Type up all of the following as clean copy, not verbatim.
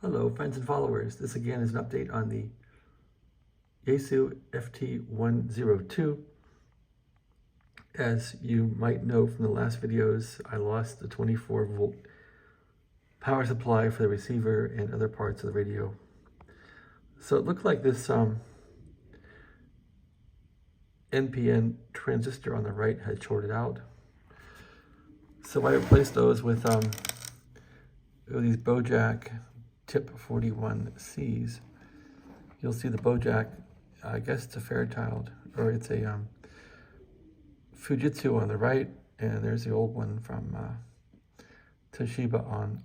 Hello, friends and followers. This again is an update on the Yaesu FT-102. As you might know from the last videos, I lost the 24-volt power supply for the receiver and other parts of the radio. So it looked like this NPN transistor on the right had shorted out. So I replaced those with these Bojack TIP-21Cs. You'll see the Bojack, I guess it's a Fairchild, or it's a Fujitsu on the right, and there's the old one from Toshiba on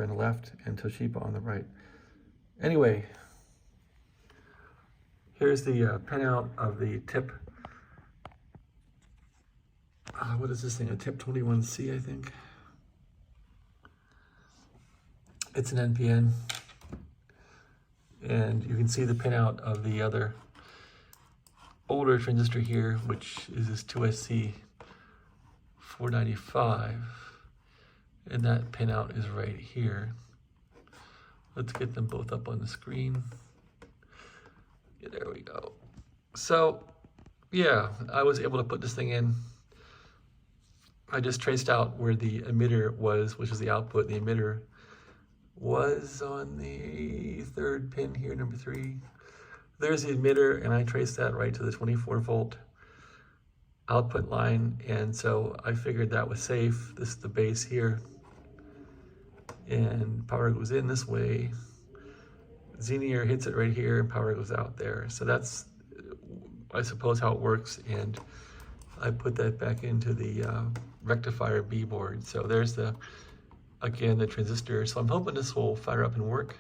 the left, and Toshiba on the right. Anyway, here's the pinout of the TIP. What is this thing? A TIP21C, I think. It's an NPN, and you can see the pinout of the other older transistor here, which is this 2SC 495, and that pinout is right here. Let's get them both up on the screen. Yeah, there we go. So yeah, I was able to put this thing in. I just traced out where the emitter was, which is the output. The emitter was on the third pin here, number 3. There's the emitter, and I traced that right to the 24-volt output line, and so I figured that was safe. This is the base here, and power goes in this way. Zener hits it right here, and power goes out there. So that's, I suppose, how it works, and I put that back into the rectifier B board. So there's the, again, the transistor. So I'm hoping this will fire up and work.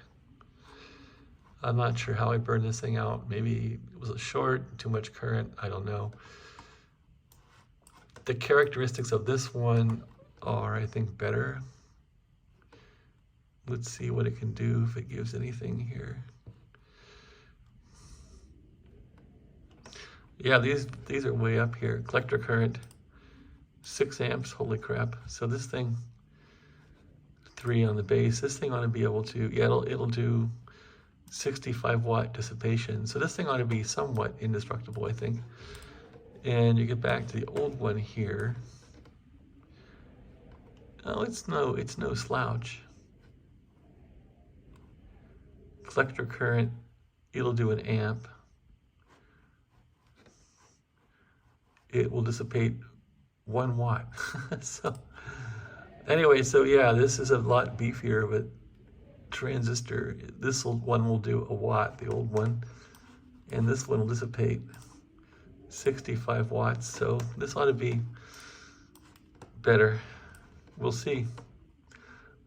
I'm not sure how I burned this thing out. Maybe it was a short, too much current, I don't know. The characteristics of this one are, I think, better. Let's see what it can do, if it gives anything here. Yeah, these are way up here. Collector current, 6 amps, holy crap. So this thing, 3 on the base. This thing ought to be able to, yeah, it'll do 65 watt dissipation. So this thing ought to be somewhat indestructible, I think. And you get back to the old one here. Oh, it's no slouch. Collector current, it'll do 1 amp. It will dissipate 1 watt. So anyway, so yeah, this is a lot beefier of a transistor. This one will do 1 watt, the old one, and this one will dissipate 65 watts. So this ought to be better. We'll see.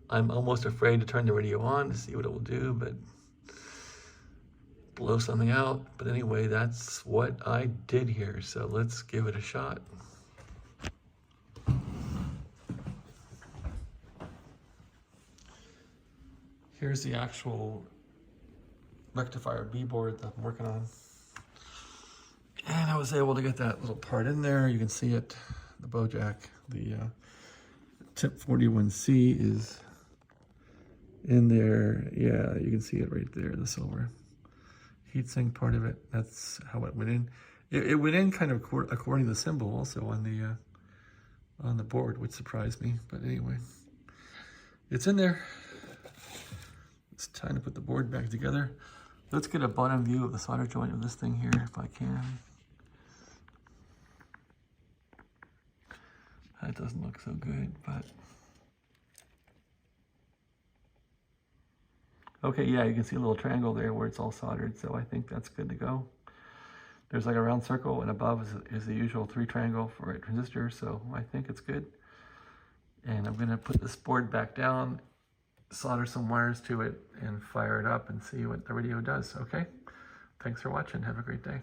I'm almost afraid to turn the radio on to see what it will do, but blow something out. But anyway, that's what I did here. So let's give it a shot. Here's the actual rectifier B board that I'm working on. And I was able to get that little part in there. You can see it, the Bojack. The TIP21C is in there. Yeah, you can see it right there, the silver heatsink part of it. That's how it went in. It went in kind of according to the symbol also on the board, which surprised me. But anyway, it's in there. It's time to put the board back together. Let's get a bottom view of the solder joint of this thing here, if I can. That doesn't look so good, but... Okay, yeah, you can see a little triangle there where it's all soldered, so I think that's good to go. There's like a round circle, and above is the usual 3 triangle for a transistor, so I think it's good. And I'm gonna put this board back down, solder some wires to it, and fire it up and see what the radio does, okay? Thanks for watching. Have a great day.